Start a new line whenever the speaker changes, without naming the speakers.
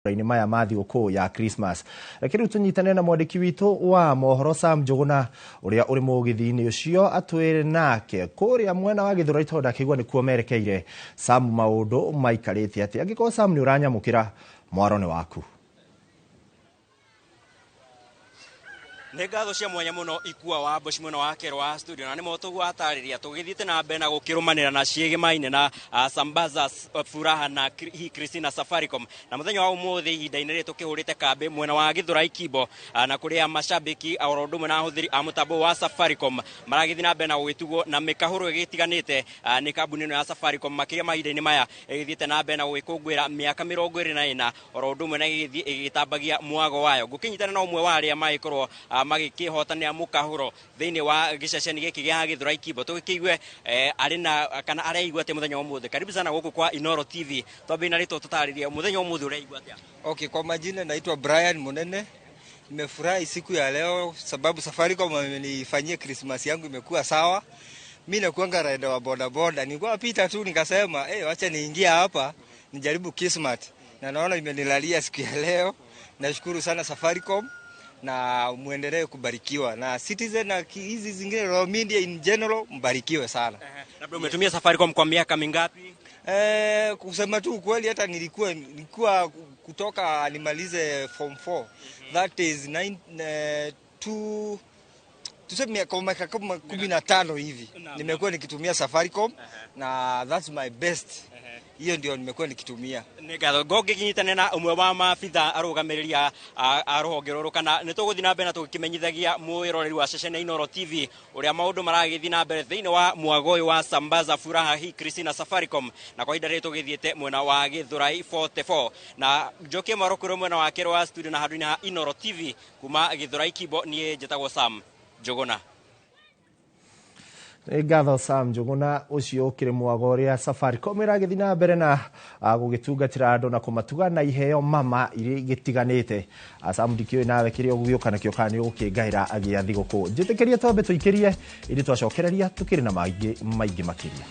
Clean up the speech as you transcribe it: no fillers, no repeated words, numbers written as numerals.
Ini maya mathigũkũ ya Christmas. Lakini tunyitane na mwandĩki witũ wa mohoro Sam Njuguna ũrĩa ũrĩ mũgĩthi-inĩ ũcio atwĩre nake kũrĩa mwena wa Gĩthũrai tondũ akĩigua nĩkuo merekeire. Sam, maũndũ maikarĩte atĩa? Angĩkorwo Sam nĩ ũranyamũkĩra, mwaro nĩ waku.
Nĩ ngatho cia mwanya mũno ikua wa Bosch mwena wa Kero wa studio na nĩ mo tũgwatarĩria tũgĩthiĩte na mbere na gũkĩrũmanĩra na ciĩgĩmaine na Sambaza Furaha na Christina Safaricom na mũthenya wa ũmũthĩ ihinda-inĩ rĩrĩ tũkĩhũrĩte kambĩ mwena wa Gĩthũrai Kimbo na kũrĩa mashabiki oro ũndũ ũmwe na ahũthĩri a mũtambo wa Safaricom maragĩthiĩ na mbere na gũgĩtugwo na mĩkahũro ĩgĩtiganĩte nĩ kambuni ĩno ya Safaricom makĩria mahinda-inĩ maya ĩgĩthiĩte na mbere na gũgĩkũngũĩra mĩaka 24 oro ũndũ ũmwe na ĩgĩtambagia mwago wayo. Ngũkĩnyitana na ũmwe wa arĩa magĩkorwo magĩkĩhotanĩra mũkahũro thĩinĩ wa gĩceceni gĩkĩ gĩa Gĩthũrai Kimbo tũgĩkĩigue arĩ na kana areigua atĩ mũthenya wa ũmũthĩ. Karibu sana gũkũ kwa Inoro TV. Twambe na rĩtwa tũtarĩria mũthenya wa ũmũthĩ ũreigua atĩa?
Okay, kwa majina naitwa Brian Munene. Nimefurahi siku ya leo sababu Safaricom wamenifanyia Christmas yangu imekuwa sawa. Mimi nakuanga rider wa boda boda. Nilikuwa pita tu nikasema, wacha niingie hapa nijaribu Kismat. Na naona imenilalia siku ya leo. Nashukuru sana Safaricom na muendelee kubarikiwa na Citizen na hizi zingine Royal Media in general mbarikiwe sana.
Labda umetumia Safaricom kwa miaka mingapi?
Kusema tu ukweli hata nilikuwa kutoka nimalize form 4. That is 2 tuseme kwa miaka 15 hivi. Nimekuwa nikitumia Safaricom na that's my best. Hiyo ndio nimekuwa nikitumia.
Nĩngatho ngĩnyitane na ũmwe wa maabitha arũgamĩrĩria a rũhonge rũrũ kana nĩ tũgũthiĩ na mbere na tũkĩmenyithagia mwĩroreri wa ceceni Inoro TV ũrĩa maũndũ maragĩthiĩ na mbere thĩinĩ wa mwago ũyũ wa Sambaza Furaha Christina Safaricom na kwa ihinda rĩrĩ tũgĩthiĩte mwena wa Gĩthũrai 44 na njokie marokũrwo mwena wa Kero wa studio na handũ-inĩ ha Inoro TV kuma Gĩthũrai Kimbo niĩ njĩtagwo Sam Njuguna.
Ngatho Sam Njuguna ũcio ũkĩrĩ mwago ũrĩa Safaricom ĩragĩthiĩ na mbere na gũgĩtungatĩra andũ na kũmatuga na iheo mama iria igĩtiganĩte. Sam ndikĩũĩ nawe kĩrĩa ũgũgĩũka nakĩo kana nĩ ũgũkĩngaĩra gĩa thigũkũ. Njĩtĩkĩrie twambe tũikĩrie ĩrĩ twacokereria tũkĩrĩ na maingĩ makĩria.